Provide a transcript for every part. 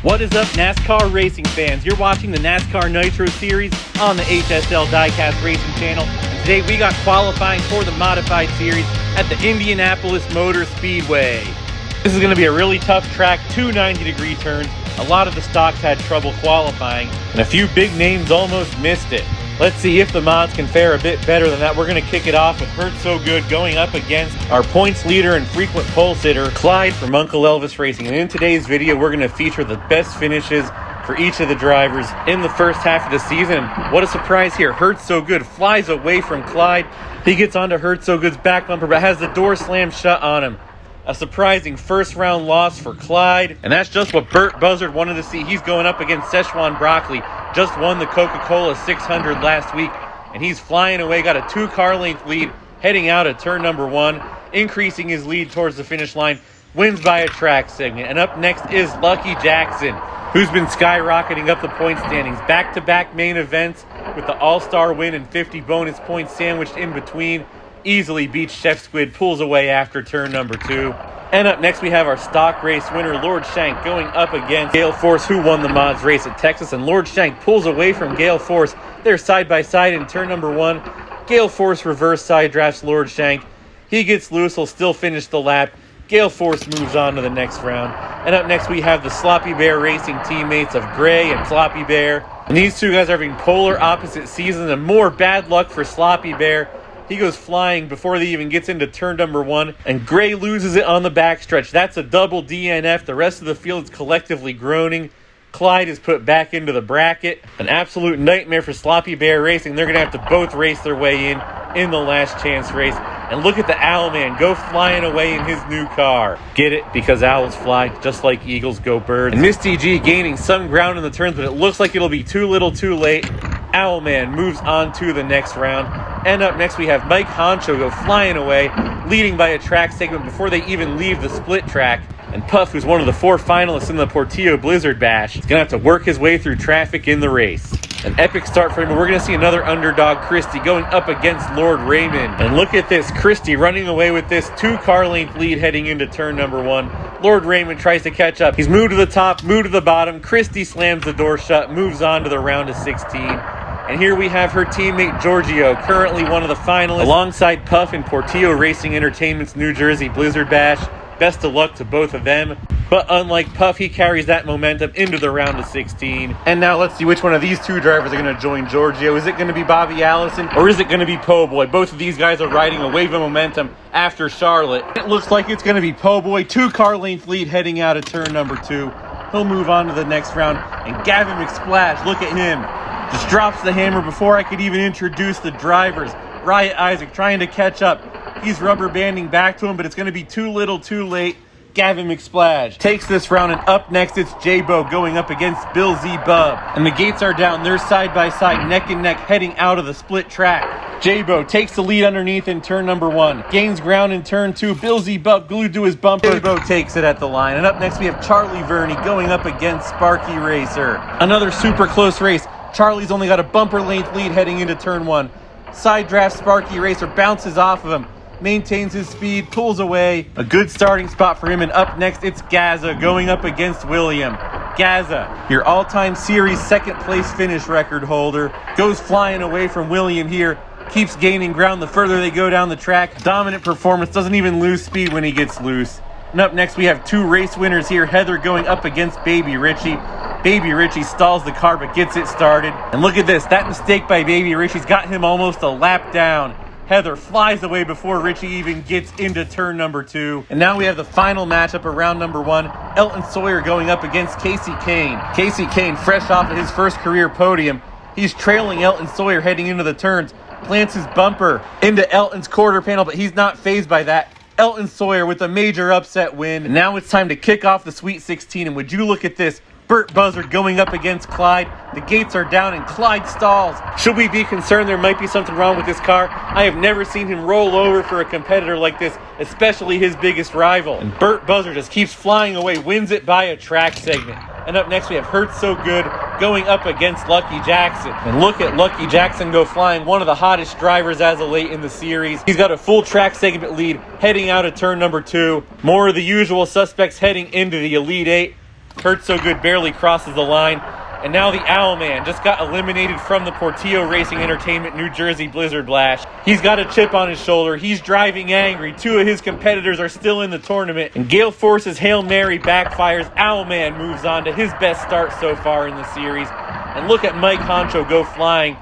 What is up, NASCAR racing fans? You're watching the NASCAR Nitro Series on the HSL Diecast Racing channel. And today we got qualifying for the Modified Series at the Indianapolis Motor Speedway. This is going to be a really tough track, two 90-degree turns. A lot of the stocks had trouble qualifying, and a few big names almost missed it. Let's see if the mods can fare a bit better than that. We're going to kick it off with Hurt So Good going up against our points leader and frequent pole sitter, Clyde from Uncle Elvis Racing. And in today's video, we're going to feature the best finishes for each of the drivers in the first half of the season. And what a surprise here. Hurt So Good flies away from Clyde. He gets onto Hurt So Good's back bumper, but has the door slammed shut on him. A surprising first round loss for Clyde. And that's just what Burt Buzzard wanted to see. He's going up against Szechuan Broccoli. Just won the Coca-Cola 600 last week. And he's flying away. Got a 2-car length lead heading out of turn number 1. Increasing his lead towards the finish line. Wins by a track segment. And up next is Lucky Jackson, who's been skyrocketing up the point standings. Back-to-back main events with the All-Star win and 50 bonus points sandwiched in between. Easily beats Chef Squid, pulls away after turn number 2. And up next we have our stock race winner, Lord Shank, going up against Gale Force, who won the mods race at Texas. And Lord Shank pulls away from Gale Force. They're side by side in turn number 1. Gale Force reverse side drafts Lord Shank. He gets loose, he'll still finish the lap. Gale Force moves on to the next round. And up next we have the Sloppy Bear Racing teammates of Gray and Sloppy Bear. And these two guys are having polar opposite seasons, and more bad luck for Sloppy Bear. He goes flying before he even gets into turn number 1, and Gray loses it on the backstretch. That's a double DNF. The rest of the field is collectively groaning. Clyde is put back into the bracket. An absolute nightmare for Sloppy Bear Racing. They're going to have to both race their way in the last chance race. And look at the Owl Man go flying away in his new car. Get it? Because owls fly just like eagles go birds. And Misty G gaining some ground in the turns, but it looks like it'll be too little too late. Owlman moves on to the next round. And up next we have Mike Honcho go flying away, leading by a track segment before they even leave the split track. And Puff, who's one of the 4 finalists in the Portillo Blizzard Bash, is going to have to work his way through traffic in the race. An epic start for him, and we're going to see another underdog, Christie, going up against Lord Raymond. And look at this, Christie running away with this 2-car length lead heading into turn number 1. Lord Raymond tries to catch up. He's moved to the top, moved to the bottom. Christie slams the door shut, moves on to the round of 16. And here we have her teammate Giorgio, currently one of the finalists, alongside Puff in Portillo Racing Entertainment's New Jersey Blizzard Bash. Best of luck to both of them. But unlike Puff, he carries that momentum into the round of 16. And now let's see which one of these two drivers are going to join Giorgio. Is it going to be Bobby Allison, or is it going to be Po' Boy? Both of these guys are riding a wave of momentum after Charlotte. It looks like it's going to be Po' Boy. 2-car length lead heading out of turn number 2. He'll move on to the next round. And Gavin McSplash, look at him. Just drops the hammer before I could even introduce the drivers. Riot Isaac trying to catch up. He's rubber banding back to him, but it's going to be too little too late. Gavin McSplash takes this round, and up next it's J-Bo going up against Bill Z Bub. And the gates are down. They're side by side, neck and neck, heading out of the split track. J-Bo takes the lead underneath in turn number 1. Gains ground in turn 2. Bill Z Bub glued to his bumper. J-Bo takes it at the line. And up next we have Charlie Verney going up against Sparky Racer. Another super close race. Charlie's only got a bumper length lead heading into turn 1. Side draft Sparky Racer, bounces off of him, maintains his speed, pulls away. A good starting spot for him. And up next it's Gaza going up against William. Gaza, your all-time series second place finish record holder, goes flying away from William here. Keeps gaining ground the further they go down the track. Dominant performance, doesn't even lose speed when he gets loose. And up next we have 2 race winners here. Heather going up against Baby Richie. Baby Richie stalls the car but gets it started. And look at this, that mistake by Baby Richie's got him almost a lap down. Heather flies away before Richie even gets into turn number 2. And now we have the final matchup of round number 1. Elton Sawyer going up against Casey Kane. Casey Kane, fresh off of his first career podium. He's trailing Elton Sawyer heading into the turns. Plants his bumper into Elton's quarter panel, but he's not fazed by that. Elton Sawyer with a major upset win. And now it's time to kick off the Sweet 16. And would you look at this? Burt Buzzard going up against Clyde. The gates are down and Clyde stalls. Should we be concerned there might be something wrong with this car? I have never seen him roll over for a competitor like this, especially his biggest rival. And Burt Buzzard just keeps flying away, wins it by a track segment. And up next we have Hurt So Good going up against Lucky Jackson. And look at Lucky Jackson go flying, one of the hottest drivers as of late in the series. He's got a full track segment lead heading out of turn number 2. More of the usual suspects heading into the Elite 8. Hurt So Good barely crosses the line. And now the Owlman just got eliminated from the Portillo Racing Entertainment New Jersey Blizzard Blast. He's got a chip on his shoulder. He's driving angry. Two of his competitors are still in the tournament. And Gale Force's Hail Mary backfires. Owlman moves on to his best start so far in the series. And look at Mike Honcho go flying.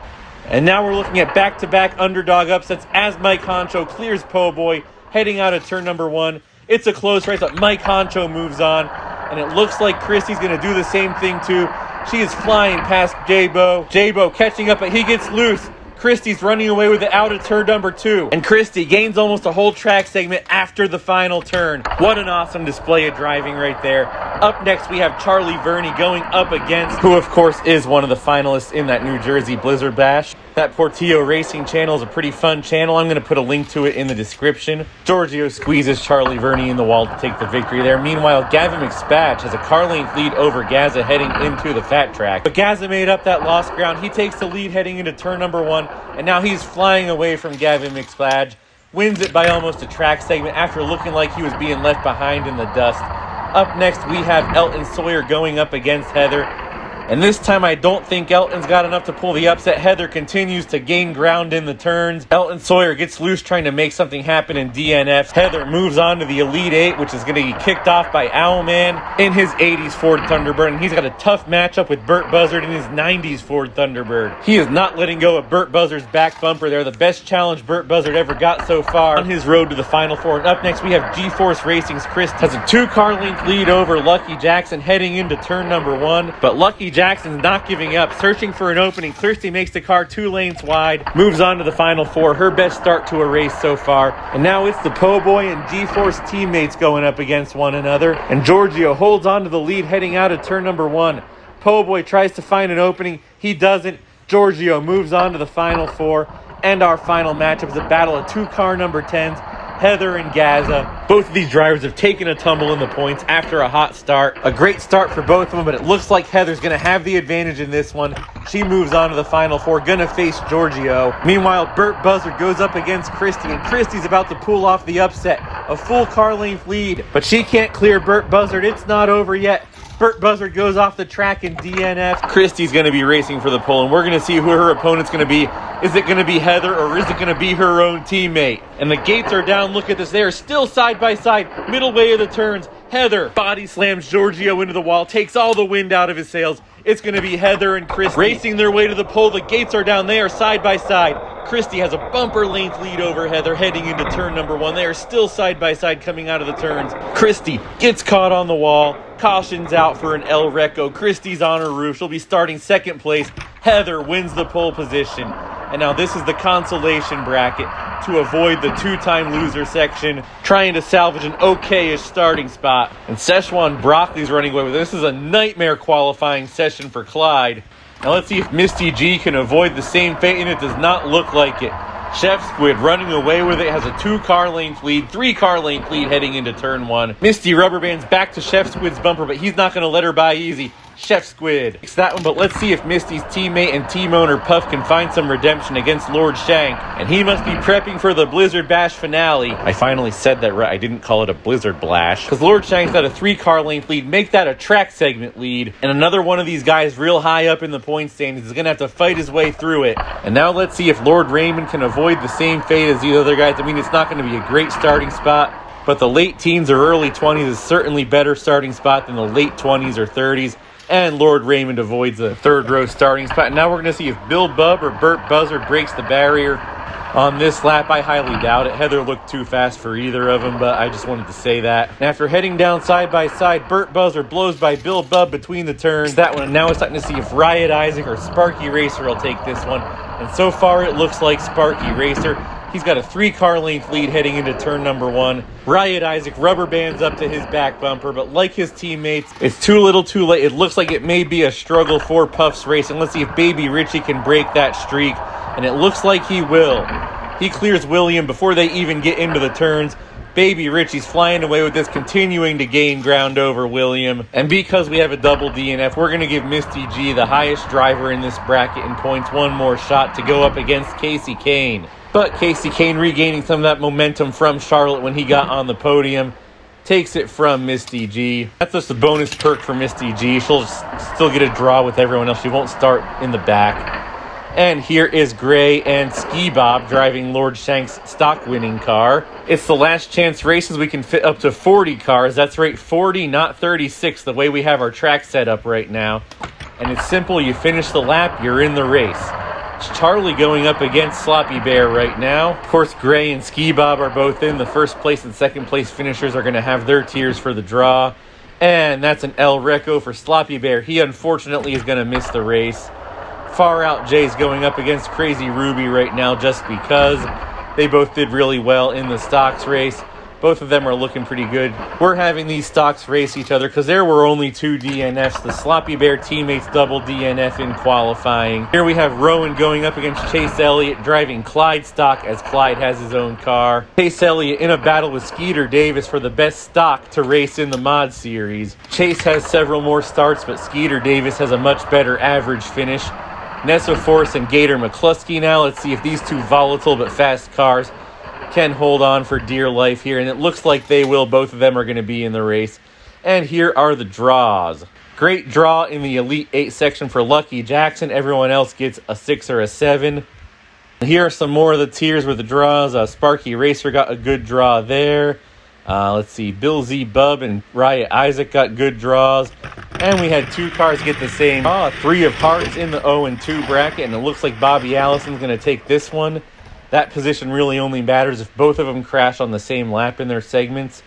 And now we're looking at back-to-back underdog upsets as Mike Honcho clears Po' Boy, heading out of turn number 1. It's a close race, but Mike Honcho moves on. And it looks like Christy's going to do the same thing too. She is flying past J-Bo. J-Bo catching up, but he gets loose. Christy's running away with it out of turn number 2. And Christy gains almost a whole track segment after the final turn. What an awesome display of driving right there. Up next, we have Charlie Verney going up against, who of course is one of the finalists in that New Jersey Blizzard Bash. That Portillo Racing channel is a pretty fun channel. I'm going to put a link to it in the description. Giorgio squeezes Charlie Verney in the wall to take the victory there. Meanwhile, Gavin McSpatch has a car length lead over Gaza heading into the fat track. But Gaza made up that lost ground. He takes the lead heading into turn number 1. And now he's flying away from Gavin McSpatch. Wins it by almost a track segment after looking like he was being left behind in the dust. Up next, we have Elton Sawyer going up against Heather. And this time, I don't think Elton's got enough to pull the upset. Heather continues to gain ground in the turns. Elton Sawyer gets loose trying to make something happen in DNF. Heather moves on to the Elite 8, which is going to be kicked off by Owlman in his 80s Ford Thunderbird. And he's got a tough matchup with Burt Buzzard in his 90s Ford Thunderbird. He is not letting go of Burt Buzzard's back bumper there. The best challenge Burt Buzzard ever got so far on his road to the Final Four. And up next, we have G-Force Racing's Chris has a 2-car length lead over Lucky Jackson heading into turn number 1. But Lucky Jackson's not giving up, searching for an opening. Kirsty makes the car 2 lanes wide, moves on to the Final Four, her best start to a race so far. And now it's the Po' Boy and G-Force teammates going up against one another. And Giorgio holds on to the lead heading out of turn number 1. Po' Boy tries to find an opening. He doesn't. Giorgio moves on to the Final Four. And our final matchup is a battle of 2-car number 10s. Heather and Gaza. Both of these drivers have taken a tumble in the points after a hot start. A great start for both of them, but it looks like Heather's going to have the advantage in this one. She moves on to the Final Four, going to face Giorgio. Meanwhile, Burt Buzzard goes up against Christy, and Christy's about to pull off the upset. A full car length lead, but she can't clear Burt Buzzard. It's not over yet. Burt Buzzard goes off the track in DNF. Christy's going to be racing for the pole, and we're going to see who her opponent's going to be. Is it going to be Heather, or is it going to be her own teammate? And the gates are down. Look at this. They are still side by side. Middle way of the turns. Heather body slams Giorgio into the wall, takes all the wind out of his sails. It's going to be Heather and Christy racing their way to the pole. The gates are down. They are side by side. Christy has a bumper length lead over Heather heading into turn number 1. They are still side by side coming out of the turns. Christy gets caught on the wall. Caution's out for an El Recco. Christy's on her roof. She'll be starting second place. Heather wins the pole position. And now this is the consolation bracket to avoid the 2-time loser section, trying to salvage an okay-ish starting spot. And Szechuan Broccoli's running away with it. This is a nightmare qualifying session for Clyde. Now let's see if Misty G can avoid the same fate, and it does not look like it. Chef Squid running away with it, has a 2-car length lead, 3-car length lead heading into turn 1. Misty rubber bands back to Chef Squid's bumper, but he's not going to let her by easy. Chef Squid takes that one, but let's see if Misty's teammate and team owner Puff can find some redemption against Lord Shank. And he must be prepping for the Blizzard Bash finale. I finally said that right. I didn't call it a Blizzard Blash. Because Lord Shank's got a 3-car length lead. Make that a track segment lead. And another one of these guys real high up in the point standings is going to have to fight his way through it. And now let's see if Lord Raymond can avoid the same fate as the other guys. I mean, it's not going to be a great starting spot, but the late teens or early 20s is certainly better starting spot than the late 20s or 30s. And Lord Raymond avoids a 3rd row starting spot. And now we're going to see if Bill Bubb or Burt Buzzard breaks the barrier on this lap. I highly doubt it. Heather looked too fast for either of them, but I just wanted to say that. And after heading down side by side, Burt Buzzard blows by Bill Bubb between the turns. That one. And now it's starting to see if Riot Isaac or Sparky Racer will take this one. And so far it looks like Sparky Racer. He's got a 3-car length lead heading into turn number 1. Riot Isaac rubber bands up to his back bumper, but like his teammates, it's too little too late. It looks like it may be a struggle for Puff's race, and let's see if Baby Richie can break that streak, and it looks like he will. He clears William before they even get into the turns. Baby Richie's flying away with this, continuing to gain ground over William. And because we have a double DNF, we're going to give Misty G, the highest driver in this bracket in points, one more shot to go up against Casey Kane. But Casey Kane regaining some of that momentum from Charlotte when he got on the podium, takes it from Misty G. That's just a bonus perk for Misty G. She'll still get a draw with everyone else. She won't start in the back. And here is Gray and Ski Bob driving Lord Shank's stock winning car. It's the last chance races. We can fit up to 40 cars. That's right, 40, not 36, the way we have our track set up right now. And it's simple. You finish the lap, you're in the race. It's Charlie going up against Sloppy Bear right now. Of course, Gray and Ski Bob are both in. The first place and second place finishers are going to have their tiers for the draw. And that's an El Reco for Sloppy Bear. He unfortunately is going to miss the race. Far Out Jay's going up against Crazy Ruby right now just because they both did really well in the stocks race. Both of them are looking pretty good. We're having these stocks race each other because there were only 2 DNFs. The Sloppy Bear teammates double DNF in qualifying. Here we have Rowan going up against Chase Elliott driving Clyde stock as Clyde has his own car. Chase Elliott in a battle with Skeeter Davis for the best stock to race in the mod series. Chase has several more starts, but Skeeter Davis has a much better average finish. Nessa Force and Gator McCluskey now. Let's see if these two volatile but fast cars can hold on for dear life here. And it looks like they will. Both of them are going to be in the race. And here are the draws. Great draw in the Elite 8 section for Lucky Jackson. Everyone else gets a 6 or a 7. Here are some more of the tiers with the draws. Sparky Racer got a good draw there. Let's see. Bill Z Bub and Riot Isaac got good draws. And we had 2 cars get the same draw. 3 of Hearts in the 0-2 bracket. And it looks like Bobby Allison's going to take this one. That position really only matters if both of them crash on the same lap in their segments.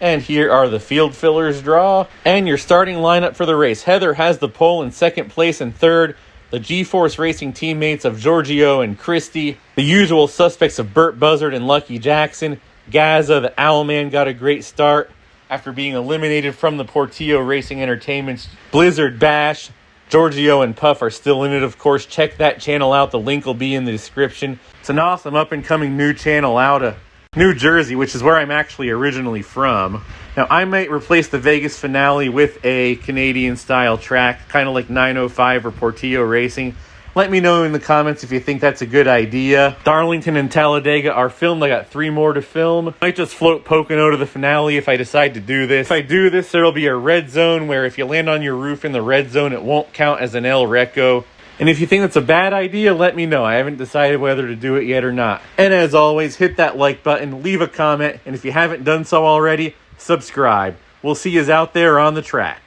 And here are the field fillers draw. And your starting lineup for the race. Heather has the pole in second place and third. The G-Force Racing teammates of Giorgio and Christie. The usual suspects of Burt Buzzard and Lucky Jackson. Gaza, the Owlman, got a great start after being eliminated from the Portillo Racing Entertainment's Blizzard Bash. Giorgio and Puff are still in it, of course. Check that channel out. The link will be in the description. It's an awesome up-and-coming new channel out of New Jersey, which is where I'm actually originally from. Now, I might replace the Vegas finale with a Canadian-style track, kind of like 905 or Portillo Racing. Let me know in the comments if you think that's a good idea. Darlington and Talladega are filmed. I got 3 more to film. Might just float Pocono to the finale if I decide to do this. If I do this, there'll be a red zone where if you land on your roof in the red zone, it won't count as an El Reco. And if you think that's a bad idea, let me know. I haven't decided whether to do it yet or not. And as always, hit that like button, leave a comment, and if you haven't done so already, subscribe. We'll see you out there on the track.